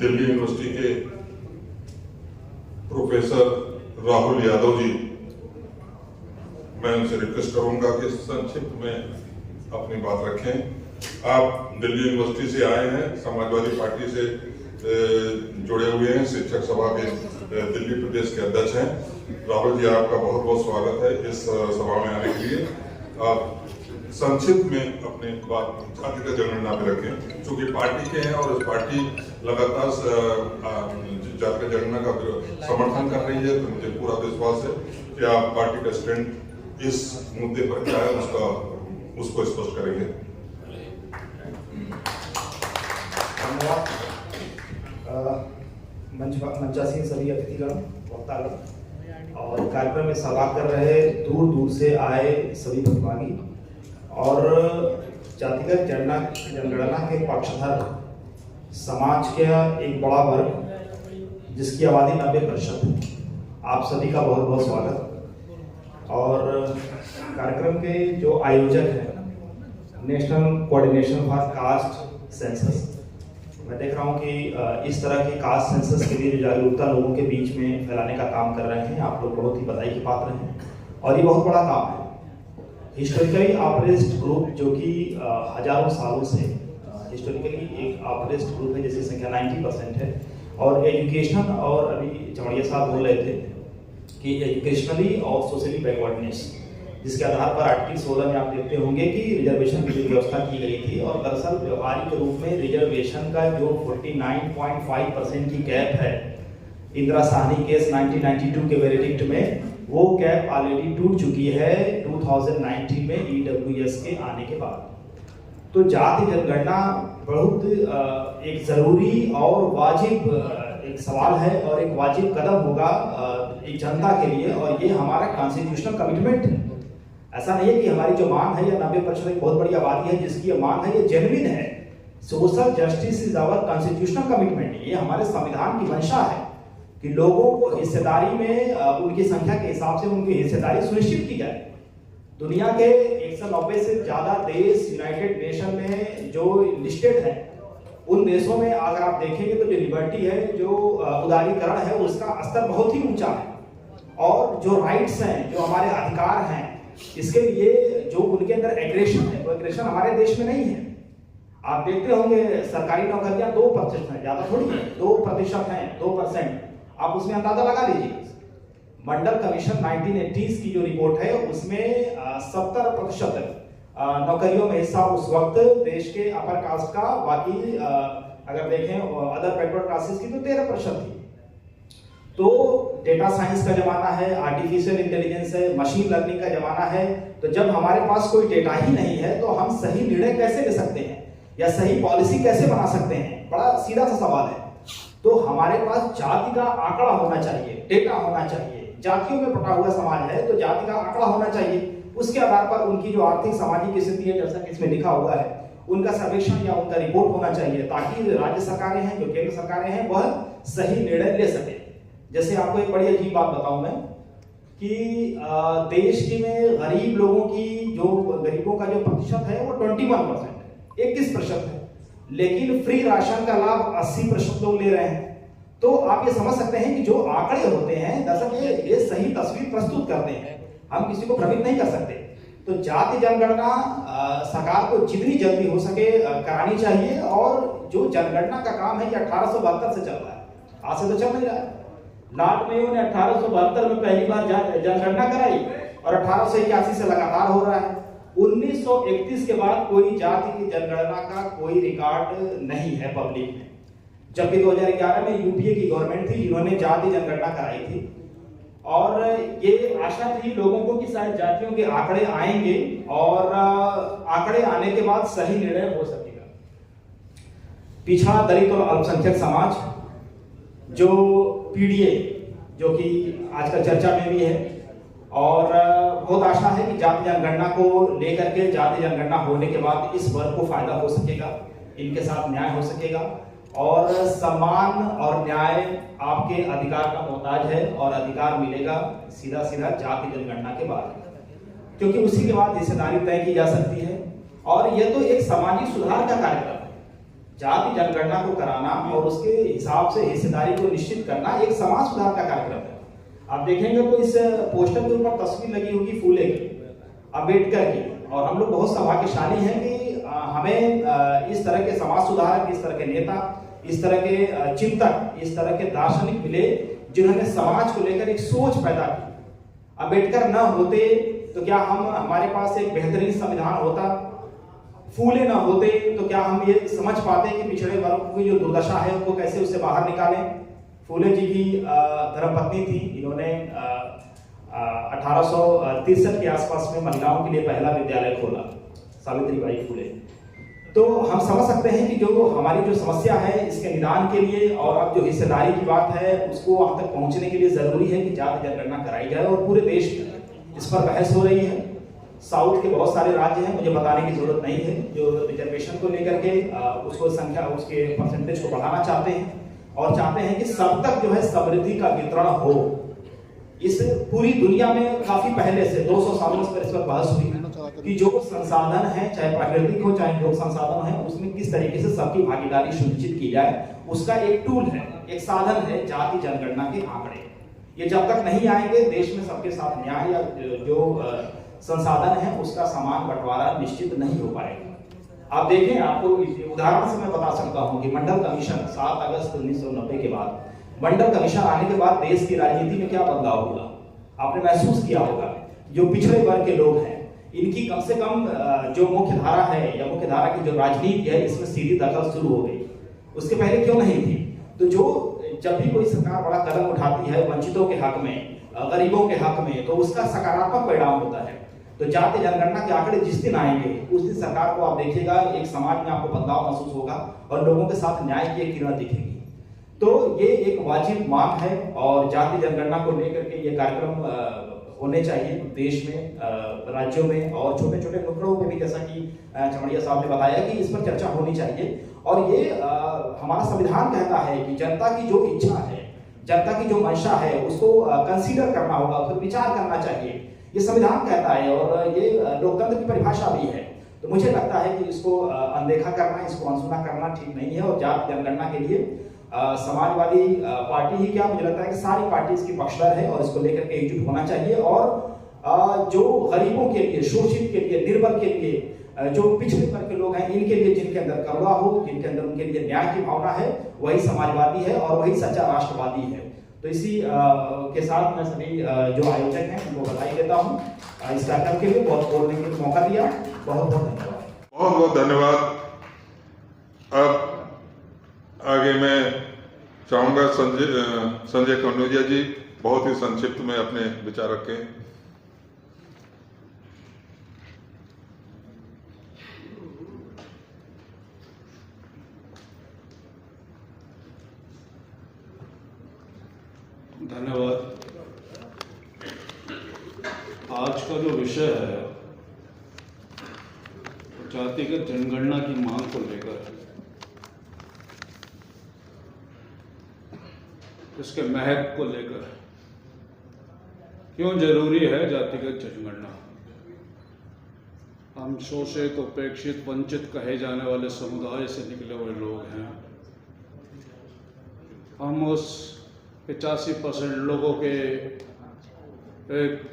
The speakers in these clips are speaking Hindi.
दिल्ली यूनिवर्सिटी के प्रोफेसर राहुल यादव जी, मैं उनसे रिक्वेस्ट करूंगा कि संक्षिप्त में अपनी बात रखें। आप दिल्ली यूनिवर्सिटी से आए हैं, समाजवादी पार्टी से जुड़े हुए हैं, शिक्षक सभा के दिल्ली प्रदेश के अध्यक्ष हैं। राहुल जी, आपका बहुत बहुत स्वागत है इस सभा में आने के लिए। आप संक्षिप्त में अपने बात जाति का जनगणना पे रखें, क्योंकि पार्टी के हैं और इस पार्टी लगातार जाति का जनगणना का समर्थन कर रही है, तो मुझे पूरा विश्वास है कि आप पार्टी का स्टैंड इस मुद्दे पर क्या है उसको स्पष्ट करेंगे। मंचासीन सभी अतिथिगण, वक्तागण और कार्यक्रम में सभा कर रहे दूर दूर से आए सभी प्रतिभागी और जातिगत जनगणना के पक्षधर समाज के एक बड़ा वर्ग जिसकी आबादी 90% है, आप सभी का बहुत बहुत स्वागत। और कार्यक्रम के जो आयोजक हैं national coordination for caste census, मैं देख रहा हूं कि इस तरह के कास्ट सेंसस के लिए जो जागरूकता लोगों के बीच में फैलाने का काम कर रहे हैं, आप लोग बहुत ही बधाई के पात्र हैं और ये बहुत बड़ा काम है। हिस्टोरिकली ऑपरेस्ड ग्रुप जो कि हजारों सालों से हिस्टोरिकली एक ऑपरेस्ड ग्रुप है जिसकी संख्या 90% है, और एजुकेशन, और अभी चमड़िया साहब बोल रहे थे कि एजुकेशनली और सोशली बैकवर्डनेस, जिसके आधार पर आर्टिकल 16 में आप देखते होंगे कि रिजर्वेशन की व्यवस्था की गई थी और दरअसल व्यवहारिक रूप में रिजर्वेशन का जो 49.5% की कैप है इंदिरा साहनी केस 1992 के वेरिडिक्ट में, वो कैप ऑलरेडी टूट चुकी है 2019 में EWS के आने के बाद। तो जाति जनगणना बहुत एक जरूरी और वाजिब एक सवाल है और एक वाजिब कदम होगा एक जनता के लिए, और ये हमारा कॉन्स्टिट्यूशनल कमिटमेंट है। ऐसा नहीं है कि हमारी जो मांग है या 90% एक बहुत बड़ी आबादी है जिसकी ये मांग है, ये जेन्युइन है। Social justice is our constitutional commitment, ये हमारे संविधान की मंशा है कि लोगों को हिस्सेदारी में उनकी संख्या के हिसाब से उनकी हिस्सेदारी सुनिश्चित की जाए। दुनिया के 190 से ज्यादा देश यूनाइटेड नेशन में जो लिस्टेड हैं, उन देशों में अगर आप देखेंगे तो जो लिबर्टी है, जो उदारीकरण है, उसका स्तर बहुत ही ऊंचा है। और जो राइट्स हैं, जो हमारे अधिकार हैं, इसके लिए जो उनके अंदर एग्रेशन है, वो एग्रेशन हमारे देश में नहीं है। आप देखते होंगे सरकारी नौकरियां 2% हैं, ज्यादा थोड़ी है, 2% हैं, 2%। आप उसमें अंदाजा लगा लीजिए। मंडल कमीशन 1980s की जो रिपोर्ट है उसमें 70% नौकरियों में हिस्सा उस वक्त देश के अपर कास्ट का, बाकी अगर देखें अदर बैकवर्ड क्लासेस की तो 13% थी। तो डेटा साइंस का जमाना है, आर्टिफिशियल इंटेलिजेंस है, मशीन लर्निंग का जमाना है। तो जब हमारे पास कोई डेटा ही नहीं है तो हम सही निर्णय कैसे ले सकते हैं या सही पॉलिसी कैसे बना सकते हैं? बड़ा सीधा सा सवाल है। तो हमारे पास जाति का आंकड़ा होना चाहिए, डेटा होना चाहिए। जातियों में बटा हुआ समाज है तो जाति का आंकड़ा होना चाहिए। उसके आधार पर उनकी जो आर्थिक सामाजिक स्थिति है, जैसा कि इसमें लिखा हुआ है, उनका सर्वेक्षण या उनका रिपोर्ट होना चाहिए, ताकि राज्य सरकारें हैं, जो केंद्र सरकारें हैं, वह सही निर्णय ले सके। जैसे आपको एक बड़ी अजीब बात बताऊं मैं कि देश के में गरीब लोगों की गरीबों का जो प्रतिशत है वो 21% है, 21% है, लेकिन फ्री राशन का लाभ 80% लोग ले रहे हैं। तो आप ये समझ सकते हैं कि जो आंकड़े होते हैं दरअसल ये सही तस्वीर प्रस्तुत करते हैं, हम किसी को भ्रमित नहीं कर सकते। तो जाति जनगणना सरकार को जितनी जल्दी हो सके करानी चाहिए, और जो जनगणना का काम है ये 1872 से चल रहा है, आज से तो चल नहीं रहा है। लॉर्ड मेयो ने 1872 में पहली बार जनगणना कराई और 1881 से लगातार हो रहा है। 1931 के बाद कोई जाति की जनगणना का कोई रिकॉर्ड नहीं है पब्लिक में, जबकि 2011 में यूपीए की गवर्नमेंट थी जिन्होंने जाति जनगणना कराई थी। और ये आशा थी लोगों को कि शायद जातियों के आंकड़े आएंगे और आंकड़े आने के बाद सही निर्णय हो सकेगा। पिछड़ा दलित और अल्पसंख्यक समाज, जो पीडीए, जो कि आजकल चर्चा में भी है, और बहुत आशा है कि जाति जनगणना को लेकर के जाति जनगणना होने के बाद इस वर्ग को फायदा हो सकेगा, इनके साथ न्याय हो सकेगा और सम्मान और न्याय आपके अधिकार का मोहताज है और अधिकार मिलेगा सीधा सीधा जाति जनगणना के बाद, क्योंकि उसी के बाद हिस्सेदारी तय की जा सकती है। और यह तो एक सामाजिक सुधार का कार्यक्रम है। जाति जनगणना को कराना और उसके हिसाब से हिस्सेदारी को निश्चित करना एक समाज सुधार का कार्यक्रम है। आप देखेंगे तो इस पोस्टर के ऊपर तस्वीर लगी होगी फूले की, अम्बेडकर की, और हम लोग बहुत सौभाग्यशाली हैं कि हमें इस तरह के समाज सुधारक, इस तरह के नेता, इस तरह के चिंतक, इस तरह के दार्शनिक मिले जिन्होंने समाज को लेकर एक सोच पैदा की। अम्बेडकर न होते तो क्या हमारे पास एक बेहतरीन संविधान होता? फूले ना होते तो क्या हम ये समझ पाते कि पिछड़े वर्ग की जो दुर्दशा है उनको कैसे उससे बाहर निकालें? फूले जी की धर्मपत्नी थी, इन्होंने 1863 के आसपास में महिलाओं के लिए पहला विद्यालय खोला, सावित्रीबाई फूले। तो हम समझ सकते हैं कि जो हमारी जो समस्या है इसके निदान के लिए और अब जो हिस्सेदारी की बात है उसको वहां तक पहुंचने के लिए जरूरी है कि जाति जनगणना कराई जाए और पूरे देश में इस पर बहस हो रही है। साउथ के बहुत सारे राज्य हैं, मुझे बताने की जरूरत नहीं है, जो रिजर्वेशन को लेकर के उसको संख्या, उसके परसेंटेज को बढ़ाना चाहते हैं और चाहते हैं कि सब तक जो है समृद्धि का वितरण हो। इस पूरी दुनिया में काफी पहले से 200 सालों से इस पर बहस हुई कि जो संसाधन है, चाहे प्राकृतिक हो चाहे जो संसाधन है, उसमें किस तरीके से सबकी भागीदारी सुनिश्चित की जाए। उसका एक टूल है, एक साधन है जाति जनगणना के आंकड़े। ये जब तक नहीं आएंगे देश में सबके साथ न्याय या जो संसाधन है उसका समान बंटवारा निश्चित नहीं हो पाएगा। आप देखें, आपको उदाहरण से मैं बता सकता हूं कि मंडल कमीशन 7 अगस्त 1990 के बाद, मंडल कमीशन आने के बाद देश की राजनीति में क्या बदलाव हुआ आपने महसूस किया होगा। जो पिछड़े वर्ग के लोग हैं इनकी कम से कम जो मुख्य धारा है या मुख्य धारा की जो राजनीति है इसमें सीधी दखल शुरू हो गई। उसके पहले क्यों नहीं थी? तो जो जब भी कोई सरकार बड़ा कदम उठाती है वंचितों के हक में, गरीबों के हक में, तो उसका सकारात्मक परिणाम होता है। तो जाति जनगणना के आंकड़े जिस दिन आएंगे उस दिन सरकार को आप देखिएगा एक समाज में आपको बदलाव महसूस होगा और लोगों के साथ न्याय की एक किरण दिखेगी। तो ये एक वाजिब मांग है और जाति जनगणना को लेकर के ये कार्यक्रम होने चाहिए देश में, राज्यों में और छोटे छोटे नुक्कड़ों में भी, जैसा कि चमड़िया साहब ने बताया कि इस पर चर्चा होनी चाहिए। और ये हमारा संविधान कहता है कि जनता की जो इच्छा है, जनता की जो मंशा है उसको कंसीडर करना होगा, उस पर विचार करना चाहिए, ये संविधान कहता है और ये लोकतंत्र की परिभाषा भी है। तो मुझे लगता है कि इसको अनदेखा करना, इसको अनसुना करना ठीक नहीं है। और जाति जनगणना के लिए समाजवादी पार्टी ही क्या, मुझे लगता है कि सारी पार्टी इसकी पक्षधर है और इसको लेकर के एकजुट होना चाहिए। और जो गरीबों के लिए, शोषित के लिए, निर्बल के लिए, जो पिछड़े वर्ग के लोग हैं, इनके लिए जिनके अंदर करुणा हो, जिनके अंदर उनके लिए न्याय की भावना है, वही समाजवादी है और वही सच्चा राष्ट्रवादी है। तो इसी के साथ मैं सभी जो आयोजक हैं उनको बधाई देता हूँ इस कार्यक्रम के लिए, बहुत बोलने के लिए मौका दिया। बहुत बहुत धन्यवाद। बहुत बहुत धन्यवाद। अब आगे मैं चाहूंगा संजय कनौजिया जी बहुत ही संक्षिप्त में अपने विचार रखें। धन्यवाद। आज का जो विषय है जातिगत जनगणना की मांग को लेकर, इसके महत्व को लेकर, क्यों जरूरी है जातिगत जनगणना। हम शोषित, उपेक्षित, वंचित कहे जाने वाले समुदाय से निकले हुए लोग हैं। हम उस 85% लोगों के एक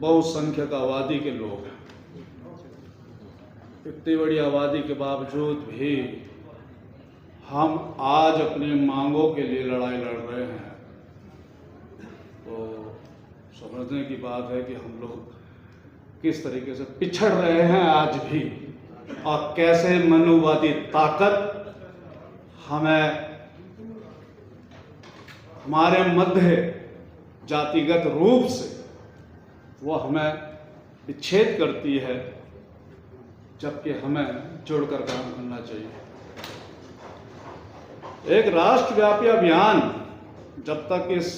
बहुसंख्यक आबादी के लोग हैं। इतनी बड़ी आबादी के बावजूद भी हम आज अपनी मांगों के लिए लड़ाई लड़ रहे हैं। तो समझने की बात है कि हम लोग किस तरीके से पिछड़ रहे हैं आज भी, और कैसे मनुवादी ताकत हमें हमारे मध्य जातिगत रूप से वो हमें विच्छेद करती है, जबकि हमें जुड़कर काम करना चाहिए। एक राष्ट्रव्यापी अभियान जब तक इस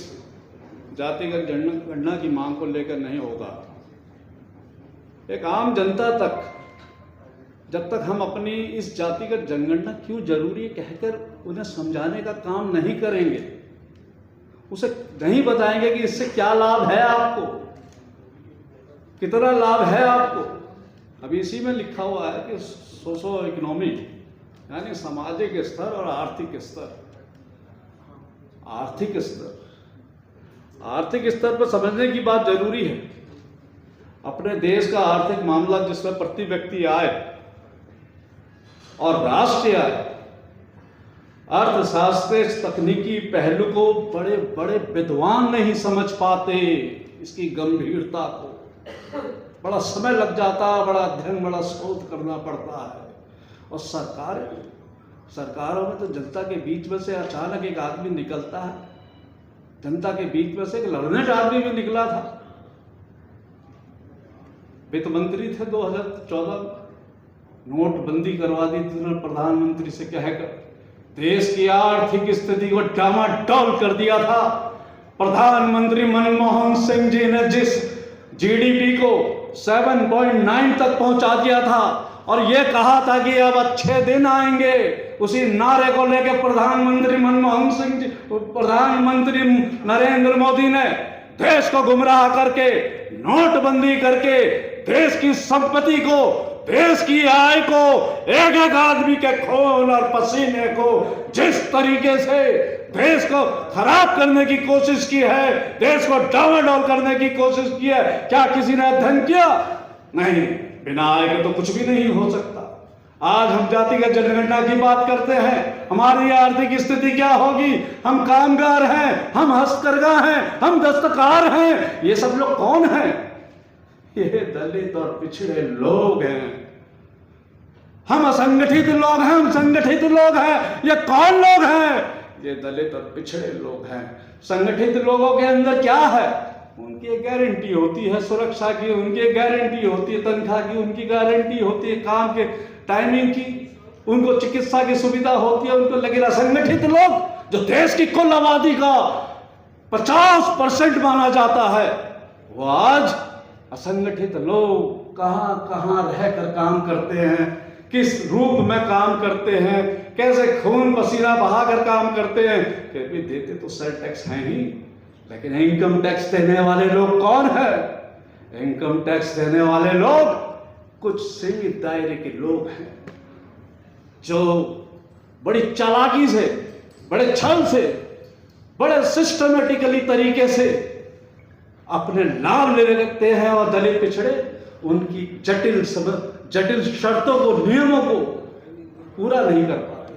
जातिगत जनगणना की मांग को लेकर नहीं होगा, एक आम जनता तक जब तक हम अपनी इस जातिगत जनगणना क्यों जरूरी है कहकर उन्हें समझाने का काम नहीं करेंगे, उसे नहीं बताएंगे कि इससे क्या लाभ है आपको, कितना लाभ है आपको। अभी इसी में लिखा हुआ है कि सोशो इकोनॉमी यानी सामाजिक स्तर और आर्थिक स्तर। आर्थिक स्तर पर समझने की बात जरूरी है। अपने देश का आर्थिक मामला जिसमें प्रति व्यक्ति आय और राष्ट्रीय आय, अर्थशास्त्र तकनीकी पहलू को बड़े बड़े विद्वान नहीं समझ पाते, इसकी गंभीरता को। बड़ा समय लग जाता है, बड़ा अध्ययन, बड़ा शोध करना पड़ता है। और सरकारों में तो जनता के बीच में से अचानक एक आदमी निकलता है, जनता के बीच में से एक लड़नेट आदमी भी निकला था। वित्त मंत्री थे 2014, नोटबंदी करवा दी थी प्रधानमंत्री से कहकर, देश की आर्थिक स्थिति को डामाडोल कर दिया था। प्रधानमंत्री मनमोहन सिंह जी ने जिस जीडीपी को 7.9 तक पहुंचा दिया था और यह कहा था कि अब अच्छे दिन आएंगे, उसी नारे को लेकर प्रधानमंत्री मनमोहन सिंह जी, प्रधानमंत्री नरेंद्र मोदी ने देश को गुमराह करके, नोटबंदी करके, देश की संपत्ति को, देश की आय को, एक एक आदमी के खून और पसीने को जिस तरीके से देश को खराब करने की कोशिश की है, देश को डामाडोल करने की कोशिश की है, क्या किसी ने अध्ययन किया? नहीं। बिना आय के तो कुछ भी नहीं हो सकता। आज हम जातिगत जनगणना की बात करते हैं, हमारी आर्थिक स्थिति क्या होगी? हम कामगार हैं, हम हस्तकरघा हैं, हम दस्तकार हैं। ये सब लोग कौन हैं? ये दलित और पिछड़े लोग हैं। हम असंगठित लोग हैं, हम संगठित लोग हैं। ये कौन लोग हैं? ये दलित और पिछड़े लोग हैं। संगठित लोगों के अंदर क्या है? उनकी गारंटी होती है सुरक्षा की, उनकी गारंटी होती है तनख्वाह की, उनकी गारंटी होती है काम के टाइमिंग की, उनको चिकित्सा की सुविधा होती है, उनको लगेगा। संगठित लोग जो देश की कुल आबादी का 50% माना जाता है, वो आज असंगठित लोग कहां कहां रहकर काम करते हैं, किस रूप में काम करते हैं, कैसे खून पसीना बहाकर काम करते हैं। फिर भी देते तो सेल टैक्स हैं ही, लेकिन इनकम टैक्स देने वाले लोग कौन है? इनकम टैक्स देने वाले लोग कुछ सीमित दायरे के लोग हैं, जो बड़ी चालाकी से, बड़े छल से, बड़े सिस्टमेटिकली तरीके से अपने लाभ लेने लगते हैं और दलित पिछड़े उनकी जटिल शर्तों को, नियमों को पूरा नहीं कर पाते।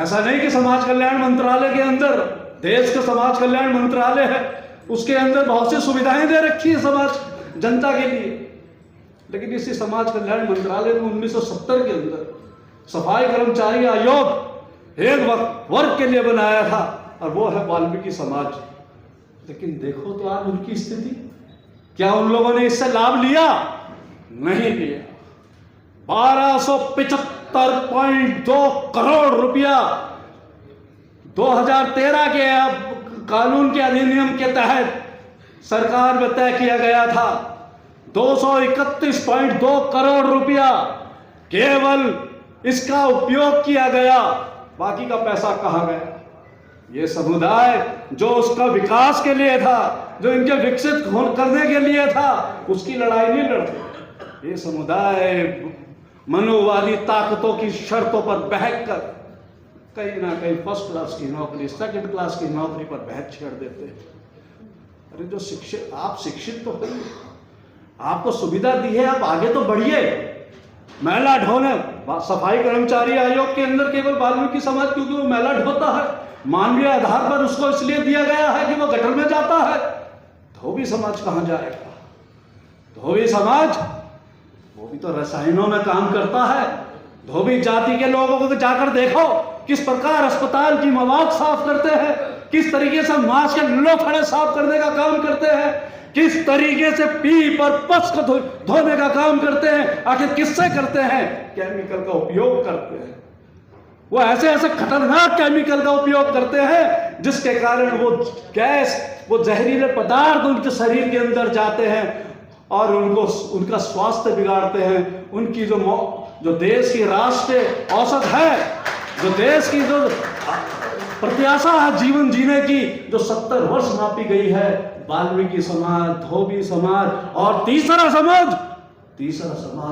ऐसा नहीं कि समाज कल्याण मंत्रालय के अंदर, देश का समाज कल्याण मंत्रालय है, उसके अंदर बहुत सी सुविधाएं दे रखी है समाज जनता के लिए, लेकिन इसी समाज कल्याण मंत्रालय ने 1970 के अंदर सफाई कर्मचारी आयोग एक वर्ग के लिए बनाया था, और वो है वाल्मीकि समाज। लेकिन देखो तो आज उनकी स्थिति, क्या उन लोगों ने इससे लाभ लिया? नहीं लिया। 1275.2 करोड़ रुपया 2013 के कानून के अधिनियम के तहत सरकार में तय किया गया था। 231.2 करोड़ रुपया केवल इसका उपयोग किया गया, बाकी का पैसा कहाँ गया? ये समुदाय जो उसका विकास के लिए था, जो इनके विकसित करने के लिए था, उसकी लड़ाई नहीं लड़ते। ये समुदाय मनोवादी ताकतों की शर्तों पर बहक कर कहीं ना कहीं फर्स्ट क्लास की नौकरी, सेकंड क्लास की नौकरी पर बहक छेड़ देते हैं। अरे जो शिक्षित, आप शिक्षित तो होइए, आपको सुविधा दी है, आप आगे तो बढ़िए। मैला ढोने, सफाई कर्मचारी आयोग के अंदर केवल वाल्मीकि समाज, क्योंकि वो मैला ढोता है, मानवीय आधार पर उसको इसलिए दिया गया है कि वो गटर में जाता है। धोबी समाज कहां जाएगा? धोबी समाज वो भी तो रसायनों में काम करता है। धोबी जाति के लोगों को जाकर देखो किस प्रकार अस्पताल की मवाद साफ करते हैं, किस तरीके से मांस के लोथड़े साफ करने का काम करते हैं, किस तरीके से पीप और पस को धोने का काम करते हैं। आखिर किससे करते हैं? केमिकल का उपयोग करते हैं। वो ऐसे ऐसे खतरनाक केमिकल का उपयोग करते हैं जिसके कारण वो गैस, वो जहरीले पदार्थ उनके शरीर के अंदर जाते हैं और उनका स्वास्थ्य बिगाड़ते हैं। उनकी जो देश की राष्ट्रीय औसत है, जो देश की जो प्रत्याशा है जीवन जीने की, जो 70 वर्ष नापी गई है, वाल्मीकि समाज, धोबी समाज और तीसरा समाज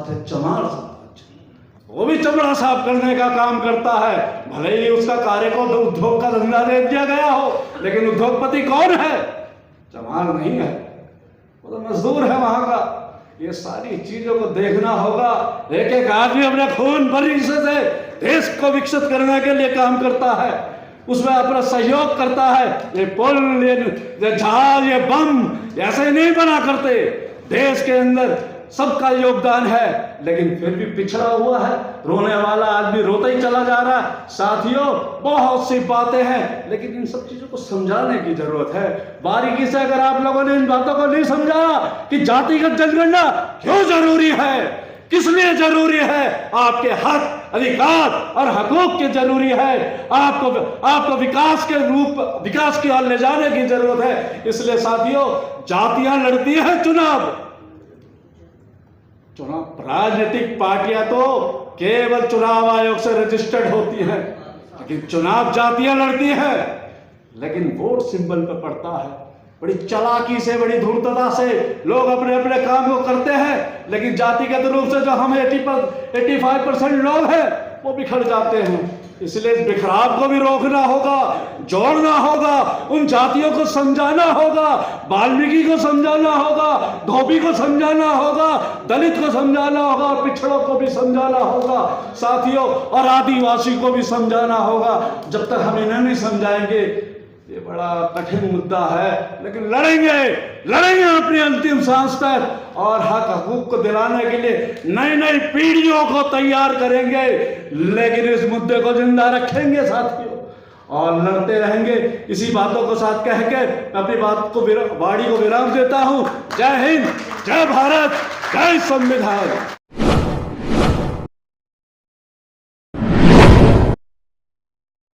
है चमार समाज। वो भी चमड़ा साफ करने का काम करता है। भले ही उसका कार्य को तो उद्योग का धंधा दे दिया गया हो, लेकिन उद्योगपति कौन है? चमार नहीं है, वो तो मजदूर है वहां का। ये सारी चीजों को देखना होगा। एक एक आदमी अपने खून भरी से देश को विकसित करने के लिए काम करता है, उसमें अपना सहयोग करता है। ये पुल, ये जहाज, ये बम ऐसे नहीं बना करते। देश के अंदर सबका योगदान है, लेकिन फिर भी पिछड़ा हुआ है। रोने वाला आदमी रोता ही चला जा रहा है। साथियों, बहुत सी बातें हैं, लेकिन इन सब चीजों को समझाने की जरूरत है। बारीकी से अगर आप लोगों ने इन बातों को नहीं समझा कि जातिगत जनगणना क्यों जरूरी है, किस लिए जरूरी है, आपके हक, अधिकार और हकूक के जरूरी है, आपको विकास की ओर ले जाने की जरूरत है। इसलिए साथियों, जातियां लड़ती हैं चुनाव। राजनीतिक पार्टियां तो केवल चुनाव आयोग से रजिस्टर्ड होती हैं, लेकिन चुनाव जातियां लड़ती हैं। लेकिन वोट सिंबल पे पड़ता है। बड़ी चालाकी से, बड़ी धूर्तता से लोग अपने अपने काम को करते हैं, लेकिन जातिगत रूप से जो हम 85% लोग हैं वो बिखर जाते हैं। इसलिए इस बिखराव को भी रोकना होगा, जोड़ना होगा, उन जातियों को समझाना होगा, वाल्मीकि को समझाना होगा, धोबी को समझाना होगा, दलित को समझाना होगा, और पिछड़ों को भी समझाना होगा साथियों, और आदिवासी को भी समझाना होगा। जब तक हम इन्हें नहीं समझाएंगे, ये बड़ा कठिन मुद्दा है, लेकिन लड़ेंगे अपनी अंतिम सांस तक, और हक हकूक को दिलाने के लिए नई नई पीढ़ियों को तैयार करेंगे। लेकिन इस मुद्दे को जिंदा रखेंगे साथियों, और लड़ते रहेंगे। इसी बातों को साथ कह के अपनी वाणी को विराम देता हूं। जय हिंद, जय भारत, जय संविधान।